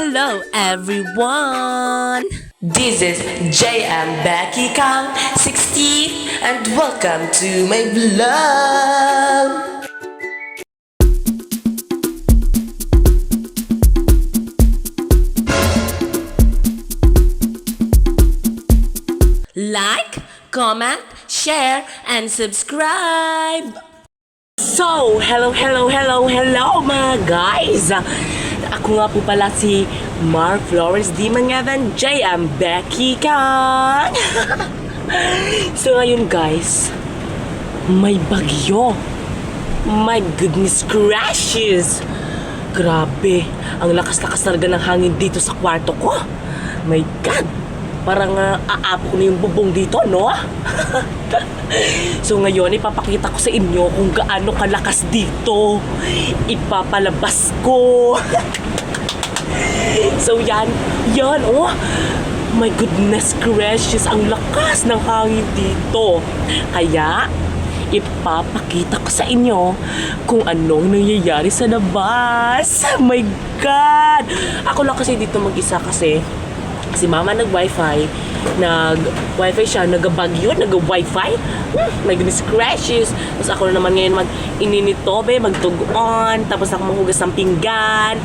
Hello everyone! This is JM Becky Kang 60 and welcome to my vlog! Like, comment, share, and subscribe! So, hello mga guys! Ako nga po pala si Mark Flores D. Mangavan, JM Becky Kang! So ngayon guys, may bagyo. My goodness gracious! Grabe, ang lakas-lakas talaga ng hangin dito sa kwarto ko. My God! Parang aapok na yung bubong dito, no? So ngayon, ipapakita ko sa inyo kung gaano kalakas dito. Ipapalabas ko. So yan, oh. My goodness gracious, ang lakas ng hangin dito. Kaya, ipapakita ko sa inyo kung anong nangyayari sa labas. My God! Ako lang kasi dito mag-isa kasi si mama nag-wifi siya, nag-bagyo, nag-wifi. My goodness gracious. Tapos ako na naman ngayon mag-ininitobe, magtugon, tapos ako mahugas ng pinggan.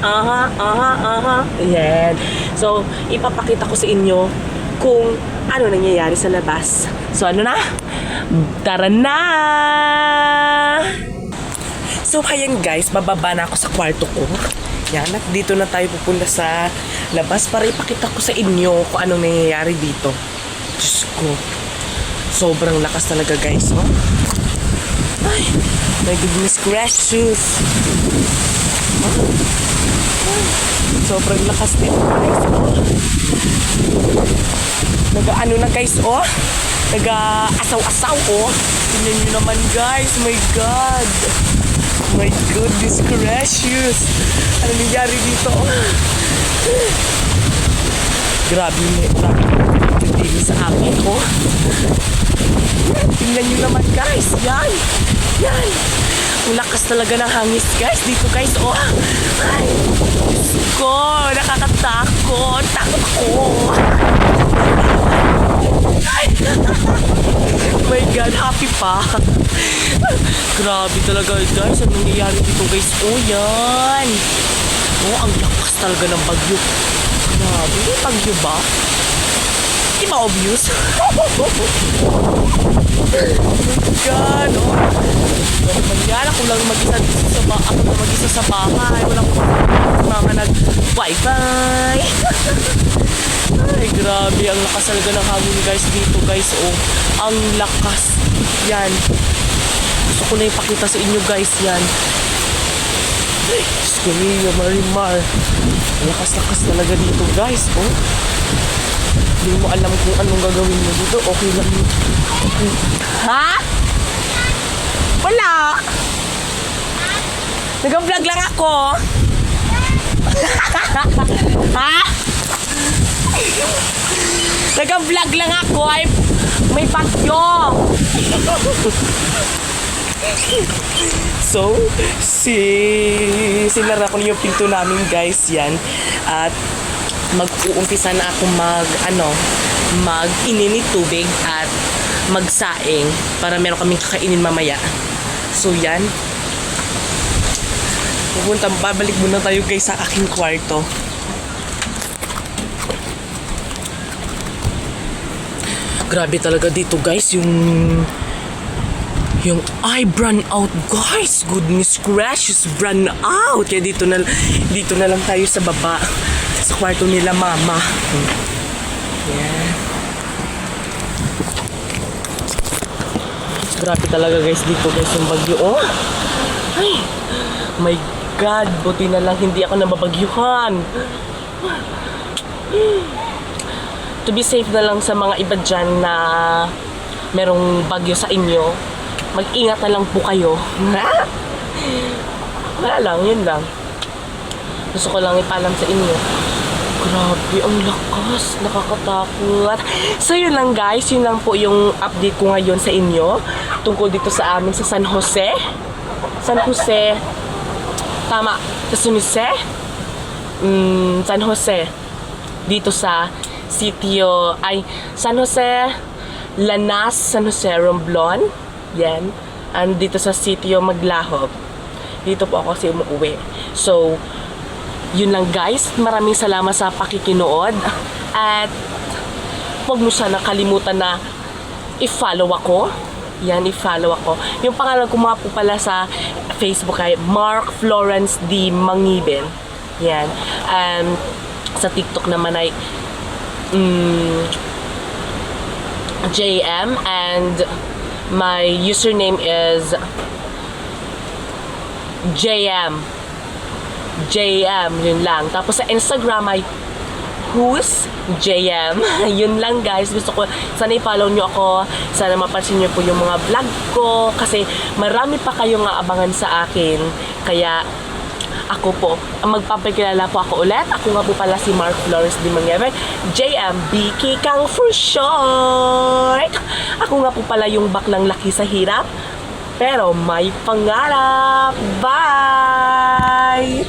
Ayan. So, ipapakita ko sa inyo kung ano nangyayari sa labas. So, ano na? Tara na! So, ayan guys, bababa na ako sa kwarto ko. Yan, at dito na tayo pupunta sa labas para ipakita ko sa inyo kung anong nangyayari dito. Diyos ko, sobrang lakas talaga guys, oh. Ay, my goodness gracious. Sobrang lakas dito guys, oh. Nag-ano na guys, oh. Nag-asaw-asaw, oh. Tingnan nyo naman guys, my God. My goodness gracious. Ano nangyari dito? Grabe hindi sa akin, oh. Tingnan nyo naman guys. Yan. Ang lakas talaga ng hangis guys. Dito guys, oh. Ay, Diyos ko, nakakatakot. Takot ako. Ay, my God, happy pa. Grabe talaga guys, ano nangyayari dito guys? Oh, yan. Oh, ang lakas talaga ng bagyo. Grabe, may bagyo ba? Di ba obvious? Oh my God, oh. Ano naman yan? Ako lang mag-isa sa bahay. Walang mga nag-wifi. Ay, grabe. Ang lakas talaga ng hangin guys dito guys. Oh, ang lakas. Yan. Gusto ko na ipakita sa inyo guys yan. Diyos ko niyo, Marimar. Lakas-lakas talaga dito guys, oh. Hindi mo alam kung anong gagawin mo dito. Okay lang yun. Okay. Ha? Wala. Nag-vlog lang ako. Ha? Nag-vlog lang ako. Ay, may bagyo. So, sinara ko yung pinto namin guys yan. At mag-uumpisa na ako mag-ininit tubig at magsaing para meron kaming kakainin mamaya. So yan. Babalik muna tayo guys sa aking kwarto. Grabe talaga dito guys, yung eye brand out guys. Goodness gracious, brand out. Kaya dito na lang tayo sa baba sa kwarto nila mama. Yeah. Grabe talaga guys dito guys yung bagyo, oh. Ay, my God, buti na lang hindi ako nababagyuhan. To be safe na lang sa mga iba dyan na merong bagyo sa inyo, mag-ingat na lang po kayo. Wala lang, yun lang. Gusto ko lang ipalam sa inyo. Grabe, ang lakas. Nakakatakot. So yun lang guys, yun lang po yung update ko ngayon sa inyo tungkol dito sa amin sa San Jose. Tama, sa San Jose. San Jose. Dito sa sitio, San Jose, Lanas, San Jose, Romblon. Yan. And dito sa sitio Maglahob. Dito po ako kasi umuwi. So, yun lang guys. Maraming salamat sa pakikinood. At huwag mo sana kalimutan na i-follow ako. Yan, i-follow ako. Yung pangalan ko mga po pala sa Facebook ay Mark Florence D. Mangiben. Yan. Sa TikTok naman ay JM, and my username is JM. Yun lang. Tapos sa Instagram ay Who's JM. Yun lang guys. Gusto ko, sana i-follow nyo ako. Sana mapansin nyo po yung mga vlog ko. Kasi marami pa kayong aabangan sa akin. Kaya, ako po, magpapakilala po ako ulit. Ako nga po pala si Mark Flores D. Mangiben. JM, Biki Kang for short. Ako nga po pala yung baklang laki sa hirap. Pero may pangarap. Bye!